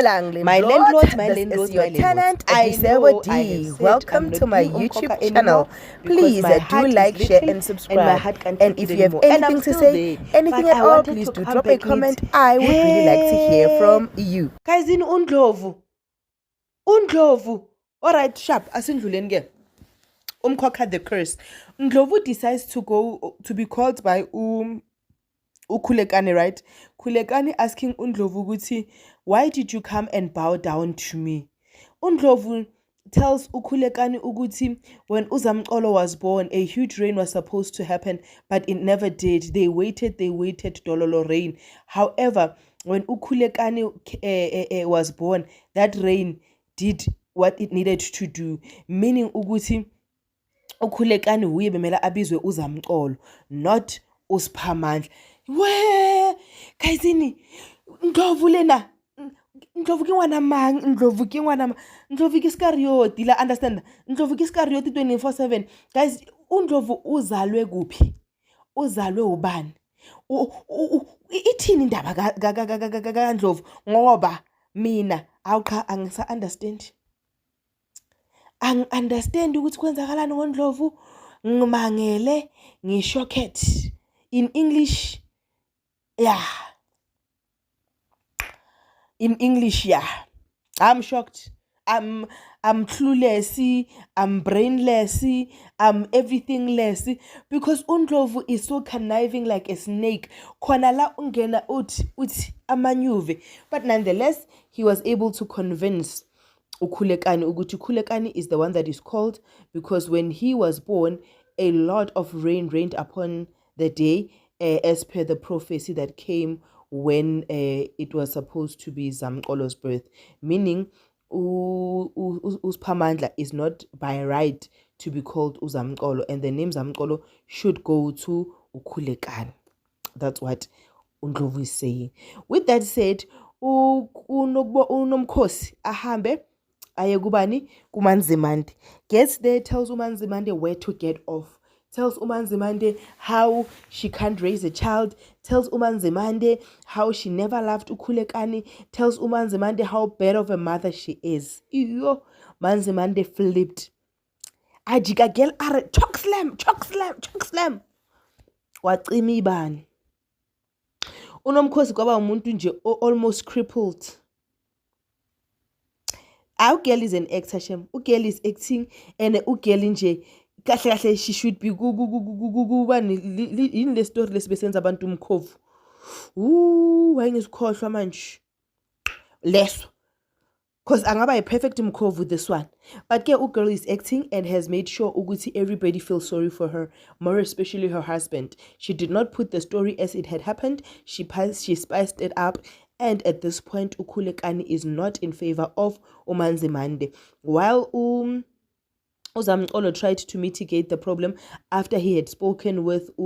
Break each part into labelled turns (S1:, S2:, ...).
S1: My landlords, this is your tenant, Adisebo D. Welcome to my YouTube channel. Please do like, share, and subscribe. And if you have anything to say, anything at all, please do drop a comment. I would really like to hear from you.
S2: Guys, in Undlovu. Alright, sharp. Asindluleni ke. Umkhokha the curse. Ndlovu decides to go to be called by Khulekani, right? Khulekani asking Undlovu ukuthi, why did you come and bow down to me? Undlovu tells Khulekani ukuthi when uZamcolo was born, a huge rain was supposed to happen, but it never did. They waited, dololo rain. However, when Khulekani was born, that rain did what it needed to do, meaning ukuthi Khulekani uye bemela abizwe uZamcolo, not uSiphamandla. We kayizini Ndlovu lena Ndlovu ke ngwana mang Ndlovu ke Iskarioti la understand Ndlovu ke Iskarioti 24/7 guys. uNdlovu uzalwe kuphi, uzalwe ubani, ithini indaba kaNdlovu? Ngoba mina awucha angisa understand ukuthi kwenzakalani ngoNdlovu. Ngimangele, ngishocked in English. Yeah. In English, yeah. I'm shocked. I'm clueless. I'm brainless. I'm everythingless. Because uNdlovu is so conniving like a snake. Khona la ungena uthi amanyuve. But nonetheless, he was able to convince Khulekani ukuthi Khulekani is the one that is called, because when he was born, a lot of rain rained upon the day, as per the prophecy that came when it was supposed to be Zamcolo's birth, meaning uSiphamandla is not by right to be called uZamcolo, and the name Zamcolo should go to Khulekani. That's what uNdlovu is saying. With that said, uNomkhosi ahambe aye kubani kuManzimande. Gets there, tells uManzimande where to get off, tells uManzimande how she can't raise a child, tells uManzimande how she never loved Khulekani, tells uManzimande how bad of a mother she is. Iyo, Manzimande flipped. Ajika girl are choke slam. Wacima ibani. uNomkhosi kwaba umuntu nje almost crippled. Ugirl is an actor, Shem. Ugirl is acting, and ugirl nje kahle she should be kubani in the story lesibesenza abantu umkhovu. Wayengisikhohlwa manje leso, because angaba a perfect mkhovu this one. But ke ugirl is acting and has made sure ukuthi everybody feels sorry for her, more especially her husband. She did not put the story as it had happened. She spiced it up. And at this point, Khulekani is not in favor of uManzimande. While uZamcolo tried to mitigate the problem after he had spoken with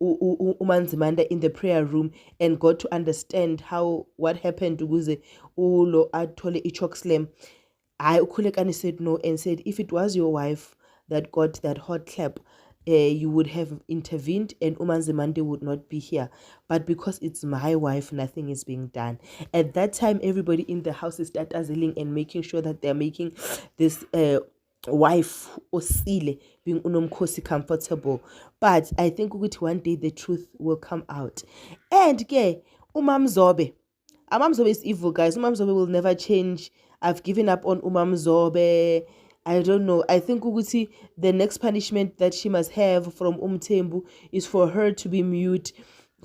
S2: uManzimande in the prayer room and got to understand what happened ukuze ulo athole ichokeslam. Khulekani said no and said if it was your wife that got that hot clap, you would have intervened and uManzimande would not be here. But because it's my wife, nothing is being done. At that time, everybody in the house is dazzling and making sure that they're making this wife Osile being uNomkhosi comfortable. But I think one day the truth will come out. And uMamZobe. uMamZobe is evil, guys. uMamZobe will never change. I've given up on uMamZobe. I don't know. I think ukuthi the next punishment that she must have from Umthembu is for her to be mute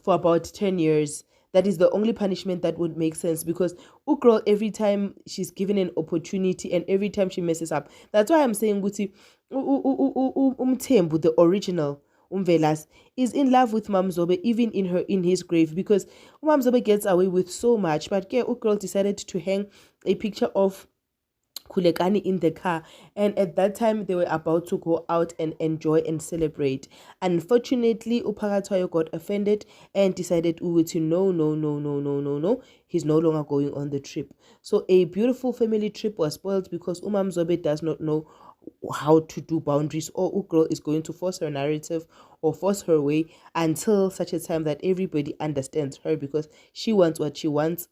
S2: for about 10 years. That is the only punishment that would make sense, because Ukro, every time she's given an opportunity and every time she messes up. That's why I'm saying ukuthi Umthembu, the original Umvelas, is in love with Mamzobe even in his grave, because Mamzobe gets away with so much. But Ukro decided to hang a picture of Khulekani in the car, and at that time they were about to go out and enjoy and celebrate. Unfortunately, Uphakathwayo got offended and decided no, he's no longer going on the trip. So a beautiful family trip was spoiled because uMamZobe does not know how to do boundaries, or Ukro is going to force her narrative or force her way until such a time that everybody understands her, because she wants what she wants.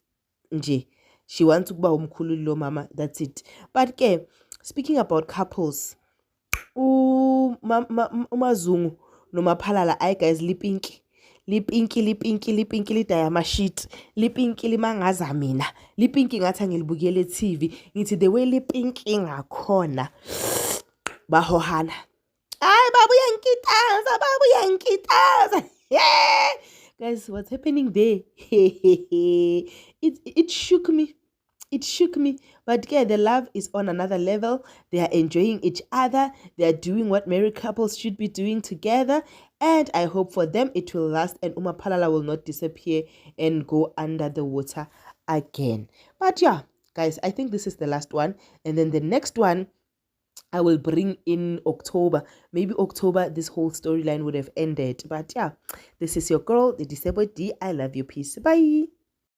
S2: Nje. she wants ukuba umkhulu lo mama, that's it. But ke speaking about couples, uMazungu noMaphalala, ayi guys, lipinki lidaya amashit, lipinki limangaza mina, lipinki ngathi angilibukele TV, ngithi the way lipinki ngakhona bahohana, ay babuya nkitaza yeah. Guys, what's happening there? It shook me. It shook me. But yeah, the love is on another level. They are enjoying each other. They are doing what married couples should be doing together. And I hope for them it will last and uMaphalala will not disappear and go under the water again. But yeah, guys, I think this is the last one. And then the next one I will bring in October. Maybe October, this whole storyline would have ended. But yeah, this is your girl, the Disabled D. I love you. Peace. Bye.